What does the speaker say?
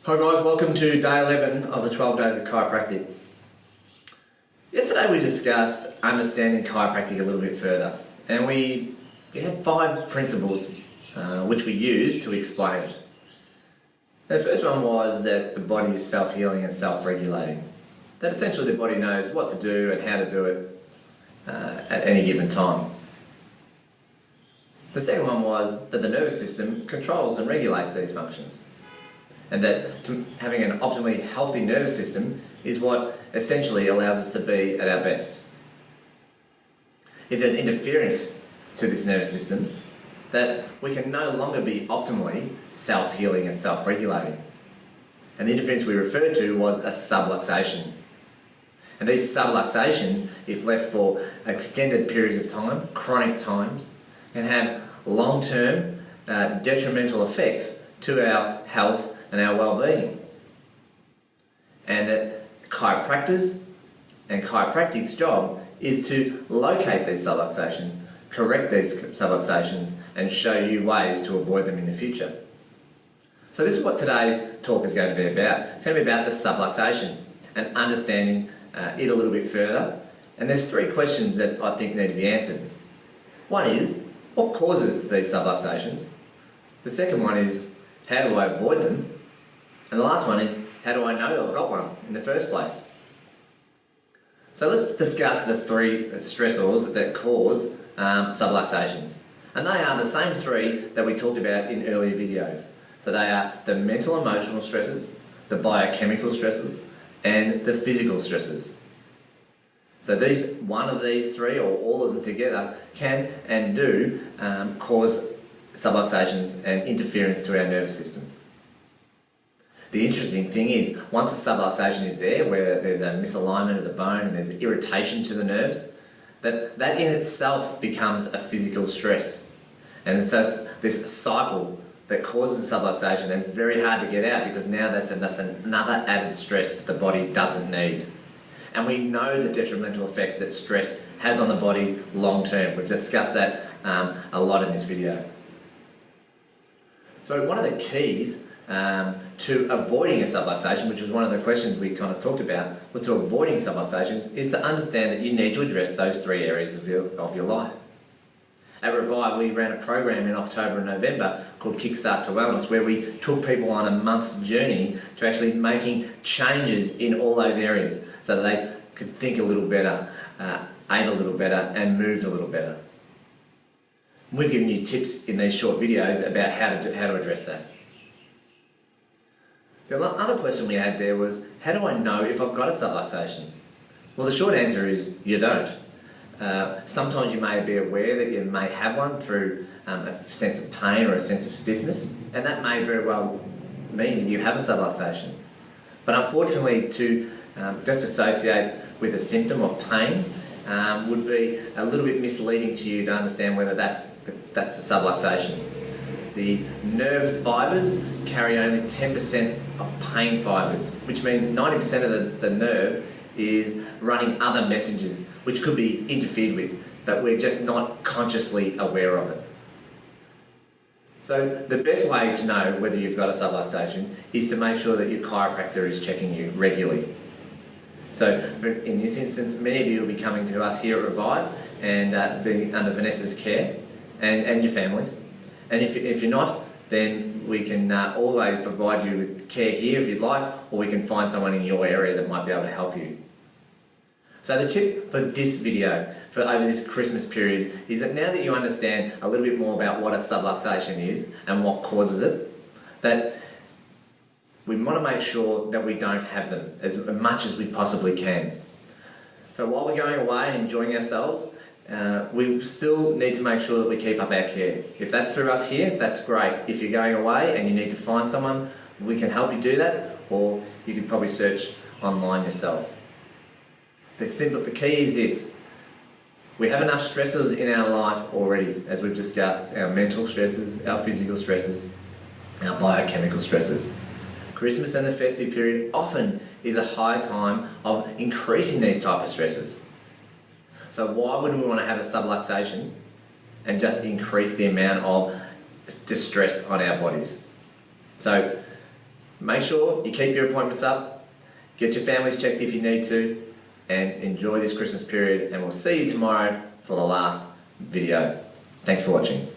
Hi guys, welcome to day 11 of the 12 days of chiropractic. Yesterday we discussed understanding chiropractic a little bit further, and we had 5 principles which we used to explain it. The first one was that the body is self-healing and self-regulating. That essentially the body knows what to do and how to do it at any given time. The second one was that the nervous system controls and regulates these functions, and that having an optimally healthy nervous system is what essentially allows us to be at our best. If there's interference to this nervous system, that we can no longer be optimally self-healing and self-regulating. And the interference we referred to was a subluxation. And these subluxations, if left for extended periods of time, chronic times, can have long-term detrimental effects to our health and our well-being. And that chiropractors and chiropractic's job is to locate these subluxations, correct these subluxations, and show you ways to avoid them in the future. So this is what today's talk is going to be about. It's going to be about the subluxation and understanding it a little bit further. And there's 3 questions that I think need to be answered. One is, what causes these subluxations? The second one is, how do I avoid them? And the last one is, how do I know I've got one in the first place? So let's discuss the 3 stressors that cause subluxations. And they are the same 3 that we talked about in earlier videos. So they are the mental emotional stresses, the biochemical stresses, and the physical stresses. So one of these 3, or all of them together, can and do cause subluxations and interference to our nervous system. The interesting thing is, once a subluxation is there, where there's a misalignment of the bone and there's irritation to the nerves, that in itself becomes a physical stress. And so it's this cycle that causes subluxation, and it's very hard to get out because now that's just another added stress that the body doesn't need. And we know the detrimental effects that stress has on the body long term. We've discussed that a lot in this video. So one of the keys to avoiding a subluxation, which was one of the questions we kind of talked about, was to avoiding subluxations, is to understand that you need to address those 3 areas of your life. At Revive, we ran a program in October and November called Kickstart to Wellness, where we took people on a month's journey to actually making changes in all those areas so that they could think a little better, ate a little better, and moved a little better. We've given you tips in these short videos about how to address that. The other question we had there was, how do I know if I've got a subluxation? Well, the short answer is you don't. Sometimes you may be aware that you may have one through a sense of pain or a sense of stiffness, and that may very well mean that you have a subluxation. But unfortunately, to just associate with a symptom of pain would be a little bit misleading to you to understand whether that's the subluxation. The nerve fibres carry only 10% of pain fibres, which means 90% of the nerve is running other messages which could be interfered with, but we're just not consciously aware of it. So the best way to know whether you've got a subluxation is to make sure that your chiropractor is checking you regularly. So in this instance, many of you will be coming to us here at Revive and being under Vanessa's care and your families. And if you're not, then we can always provide you with care here if you'd like, or we can find someone in your area that might be able to help you. So the tip for this video, for over this Christmas period, is that now that you understand a little bit more about what a subluxation is and what causes it, that we want to make sure that we don't have them as much as we possibly can. So while we're going away and enjoying ourselves, we still need to make sure that we keep up our care. If that's through us here, that's great. If you're going away and you need to find someone, we can help you do that, or you could probably search online yourself. The key is this: we have enough stressors in our life already, as we've discussed, our mental stresses, our physical stresses, our biochemical stresses. Christmas and the festive period often is a high time of increasing these type of stresses. So why would we want to have a subluxation and just increase the amount of distress on our bodies? So Make sure you keep your appointments up, get your families checked if you need to, and enjoy this Christmas period, and we'll see you tomorrow for the last video. Thanks for watching.